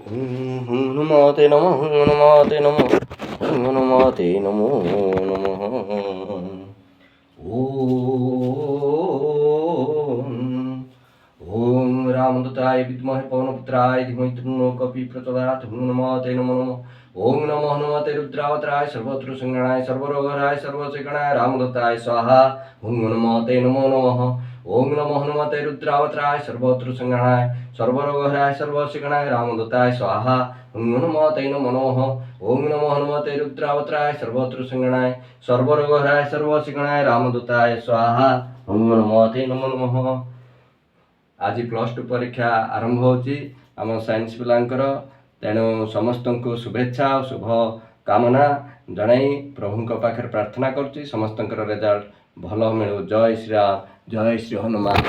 हनुमते नमः हनुमते नमः हनुमते नमो नमः। ओम रामदूताय विद्महे पवनपुत्राय धीमहि तन्नो कपि प्रचोदयात्। हनुमते नमो नमः। ओम नमो हनुमते रुद्रावताराय सर्वत्र संगणाय सर्वरोगहराय सर्वशेषणाय रामदूताय स्वाहा। हनुमते नमो नमः। ओम नमो हनुमते रुद्रावताराय सर्वत्र संगणाय सर्वरोगहराय सर्वशेषणाय रामदूताय स्वाहा। हनुमते नमो नमः। ओम नमो हनुमते रुद्रावताराय सर्वत्र संगणाय सर्वरोगहराय सर्वशेषणाय रामदूताय स्वाहा। हनुमते नमो नमः। आज +2 परीक्षा आरंभ होची आम साइंस पिलांकर, तेणु समस्त को शुभेच्छा और शुभ कामना जनाई प्रभु पाखे प्रार्थना करुच्ची समस्त रिजल्ट भल मिलू। जय श्री राम, जय श्री हनुमान।